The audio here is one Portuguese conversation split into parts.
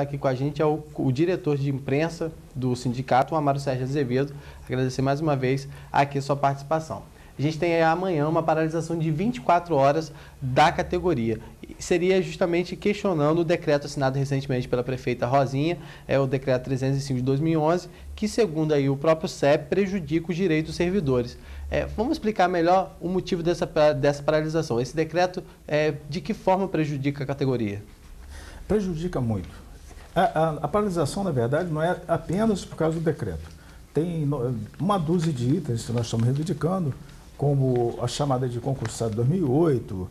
está aqui com a gente é o diretor de imprensa do sindicato, o Amaro Sérgio Azevedo. Agradecer mais uma vez aqui a sua participação. A gente tem amanhã uma paralisação de 24 horas da categoria. Seria justamente questionando o decreto assinado recentemente pela prefeita Rosinha, o decreto 305 de 2011, que, segundo aí o próprio CEP, prejudica os direitos dos servidores. Vamos explicar melhor o motivo dessa paralisação. Esse decreto, de que forma prejudica a categoria? Prejudica muito. A paralisação, na verdade, não é apenas por causa do decreto. Tem uma dúzia de itens que nós estamos reivindicando, como a chamada de concursado 2008,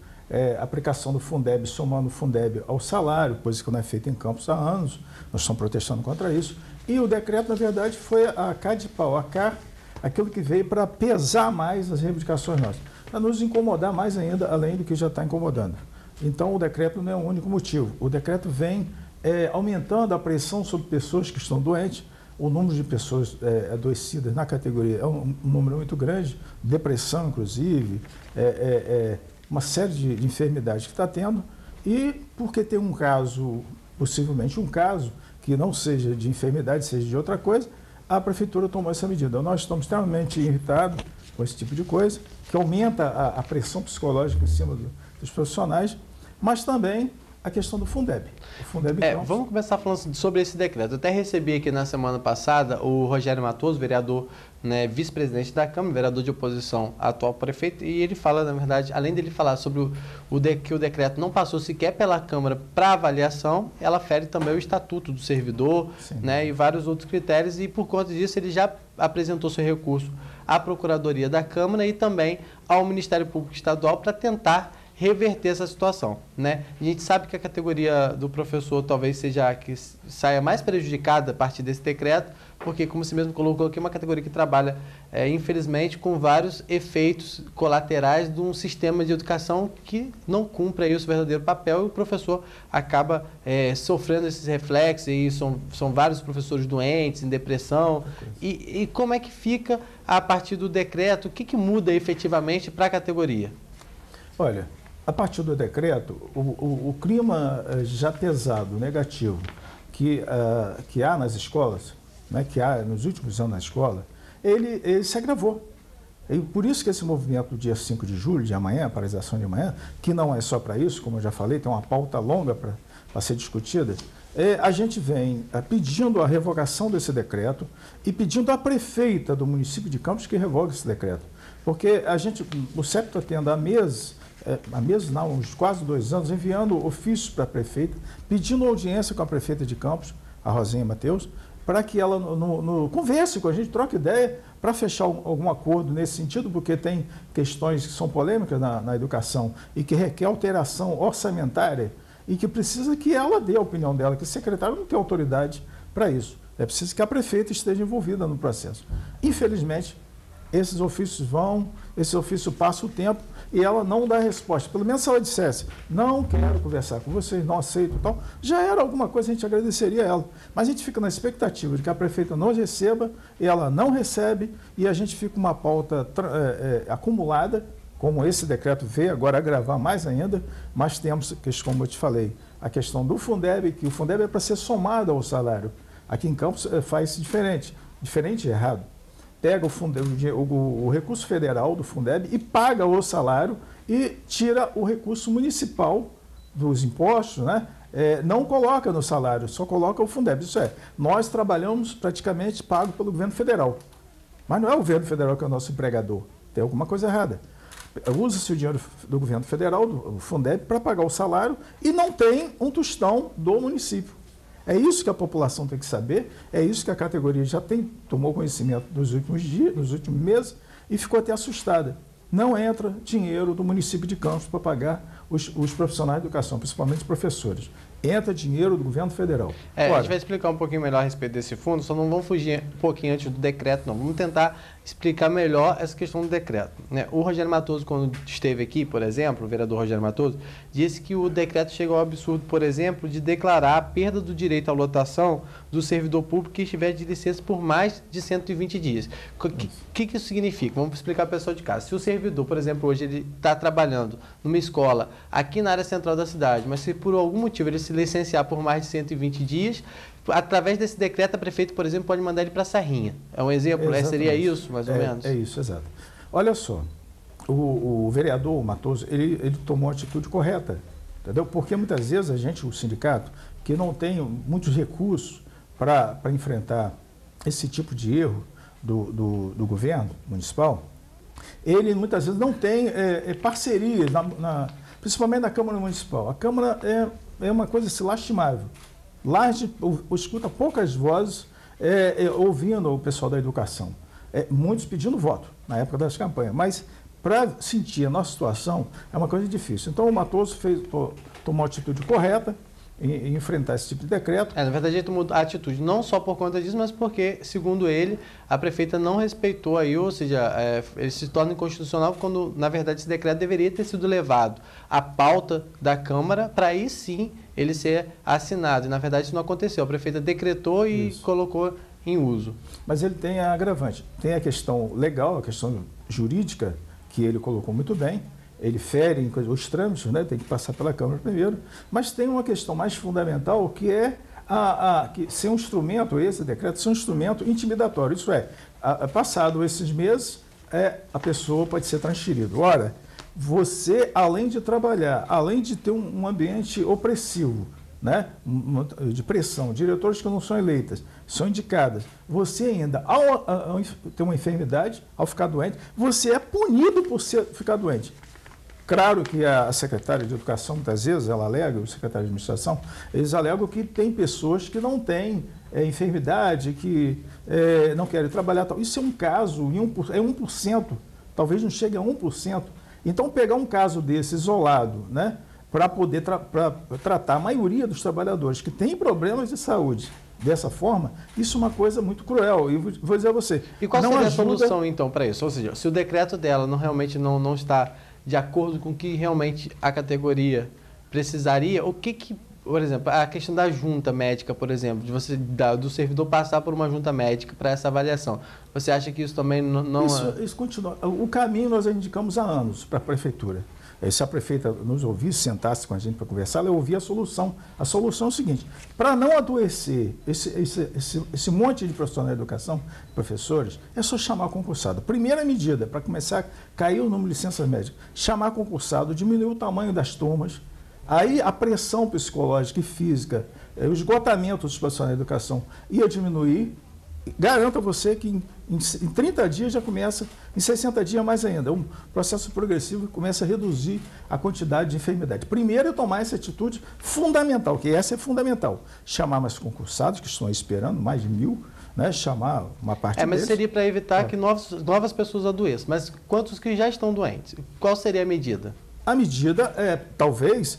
aplicação do Fundeb, somando o Fundeb ao salário, coisa que não é feita em Campos há anos, nós estamos protestando contra isso. E o decreto, na verdade, foi a cá de pau, aquilo que veio para pesar mais as reivindicações nossas, para nos incomodar mais ainda, além do que já está incomodando. Então, o decreto não é o único motivo. O decreto vem aumentando a pressão sobre pessoas que estão doentes. O número de pessoas adoecidas na categoria é um número muito grande, depressão, inclusive, uma série de enfermidades que está tendo. E porque tem um caso, possivelmente um caso, que não seja de enfermidade, seja de outra coisa, a prefeitura tomou essa medida. Nós estamos extremamente irritados com esse tipo de coisa, que aumenta a pressão psicológica em cima dos profissionais, mas também a questão do Fundeb. Vamos começar falando sobre esse decreto. Eu até recebi aqui na semana passada o Rogério Matoso, vereador, vice-presidente da Câmara, vereador de oposição, atual prefeito, e ele fala, na verdade, além dele falar sobre que o decreto não passou sequer pela Câmara para avaliação, ela fere também o Estatuto do Servidor, e vários outros critérios, e por conta disso ele já apresentou seu recurso à Procuradoria da Câmara e também ao Ministério Público Estadual para tentar reverter essa situação, A gente sabe que a categoria do professor talvez seja a que saia mais prejudicada a partir desse decreto, porque, como você mesmo colocou aqui, é uma categoria que trabalha, infelizmente, com vários efeitos colaterais de um sistema de educação que não cumpre aí o seu verdadeiro papel e o professor acaba sofrendo esses reflexos, e são vários professores doentes, em depressão. E como é que fica a partir do decreto? O que muda efetivamente para a categoria? Olha, a partir do decreto, o clima já pesado, negativo, que há nas escolas, que há nos últimos anos na escola, ele se agravou. E por isso que esse movimento do dia 5 de julho, de amanhã, a paralisação de amanhã, que não é só para isso, como eu já falei, tem uma pauta longa para ser discutida, a gente vem pedindo a revogação desse decreto e pedindo à prefeita do município de Campos que revogue esse decreto. Porque o CEP está tendo há uns quase 2 anos, enviando ofícios para a prefeita, pedindo audiência com a prefeita de Campos, a Rosinha Mateus, para que ela converse com a gente, troque ideia, para fechar algum acordo nesse sentido, porque tem questões que são polêmicas na educação e que requer alteração orçamentária e que precisa que ela dê a opinião dela, que o secretário não tem autoridade para isso. É preciso que a prefeita esteja envolvida no processo. Infelizmente, esses ofícios passa o tempo e ela não dá resposta. Pelo menos se ela dissesse, não quero conversar com vocês, não aceito e tal, já era alguma coisa, a gente agradeceria a ela. Mas a gente fica na expectativa de que a prefeita nos receba, e ela não recebe, e a gente fica com uma pauta acumulada, como esse decreto veio agora agravar mais ainda, mas temos, como eu te falei, a questão do Fundeb, que o Fundeb é para ser somado ao salário. Aqui em Campos faz-se diferente e errado. Pega o recurso federal do Fundeb e paga o salário e tira o recurso municipal dos impostos, não coloca no salário, só coloca o Fundeb. Isso nós trabalhamos praticamente pago pelo governo federal. Mas não é o governo federal que é o nosso empregador. Tem alguma coisa errada. Usa-se o dinheiro do governo federal, do Fundeb, para pagar o salário e não tem um tostão do município. É isso que a população tem que saber, é isso que a categoria já tomou conhecimento nos últimos dias, nos últimos meses, e ficou até assustada. Não entra dinheiro do município de Campos para pagar os profissionais de educação, principalmente os professores. Entra dinheiro do governo federal. A gente vai explicar um pouquinho melhor a respeito desse fundo, só não vamos fugir um pouquinho antes do decreto, não. Vamos tentar explicar melhor essa questão do decreto, né? O Rogério Matoso, quando esteve aqui, por exemplo, o vereador Rogério Matoso, disse que o decreto chegou ao absurdo, por exemplo, de declarar a perda do direito à lotação do servidor público que estiver de licença por mais de 120 dias. O que isso significa? Vamos explicar para o pessoal de casa. Se o servidor, por exemplo, hoje ele está trabalhando numa escola aqui na área central da cidade, mas se por algum motivo ele se licenciar por mais de 120 dias, através desse decreto, a prefeita, por exemplo, pode mandar ele para a Serrinha. É um exemplo? Seria isso, mais ou menos? É isso, exato. Olha só, o vereador Matoso, ele tomou a atitude correta, entendeu? Porque muitas vezes a gente, o sindicato, que não tem muitos recursos para enfrentar esse tipo de erro do governo municipal, ele muitas vezes não tem parcerias, principalmente na Câmara Municipal. A Câmara é uma coisa assim, lastimável. Lá escuta poucas vozes ouvindo o pessoal da educação. Muitos pedindo voto na época das campanhas, mas para sentir a nossa situação é uma coisa difícil. Então o Matoso tomou a atitude correta em enfrentar esse tipo de decreto. Na verdade, ele tomou a atitude não só por conta disso, mas porque, segundo ele, a prefeita não respeitou aí, ou seja, ele se torna inconstitucional quando, na verdade, esse decreto deveria ter sido levado à pauta da Câmara para aí sim ele ser assinado. E, na verdade, isso não aconteceu. A prefeita decretou e colocou em uso. Mas ele tem a agravante. Tem a questão legal, a questão jurídica, que ele colocou muito bem. Ele fere os trâmites, né? Tem que passar pela Câmara primeiro. Mas tem uma questão mais fundamental, que é que ser um instrumento, esse decreto, ser um instrumento intimidatório. Isso passado esses meses, a pessoa pode ser transferida. Ora, você, além de trabalhar, além de ter um ambiente opressivo, né, de pressão, diretores que não são eleitas, são indicadas, você ainda, ao ter uma enfermidade, ao ficar doente, você é punido por ficar doente. Claro que a secretária de Educação, muitas vezes, ela alega, o secretário de Administração, eles alegam que tem pessoas que não têm enfermidade, que não querem trabalhar. Tal. Isso é um caso, é 1%, talvez não chegue a 1%. Então, pegar um caso desse isolado, né, para poder tratar a maioria dos trabalhadores que têm problemas de saúde dessa forma, isso é uma coisa muito cruel. E vou dizer a você... E qual seria a solução, então, para isso? Ou seja, se o decreto dela realmente não está de acordo com o que realmente a categoria precisaria, o que, por exemplo, a questão da junta médica, por exemplo, do servidor passar por uma junta médica para essa avaliação, você acha que isso também não... Isso continua. O caminho nós indicamos há anos para a prefeitura. Se a prefeita nos ouvisse, sentasse com a gente para conversar, ela ouvia a solução. A solução é o seguinte: para não adoecer esse monte de profissionais da educação, professores, é só chamar concursado. Primeira medida, para começar a cair o número de licenças médicas, chamar concursado, diminuir o tamanho das turmas, aí a pressão psicológica e física, o esgotamento dos profissionais da educação ia diminuir. Garanto a você que em 30 dias já começa, em 60 dias mais ainda. Um processo progressivo que começa a reduzir a quantidade de enfermidade. Primeiro é tomar essa atitude fundamental, que essa é fundamental. Chamar mais concursados, que estão esperando, mais de 1.000, né? Chamar uma parte mas deles. seria para evitar que novas pessoas adoeçam. Mas quantos que já estão doentes? Qual seria a medida? A medida talvez,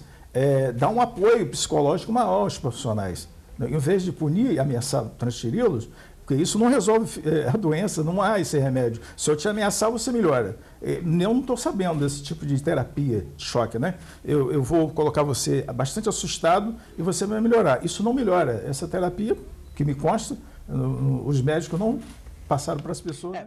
dar um apoio psicológico maior aos profissionais. Em vez de punir e ameaçar transferi-los, porque isso não resolve a doença, não há esse remédio. Se eu te ameaçar, você melhora. Eu não estou sabendo desse tipo de terapia de choque, né? Eu vou colocar você bastante assustado e você vai melhorar. Isso não melhora. Essa terapia, que me consta, os médicos não passaram para as pessoas.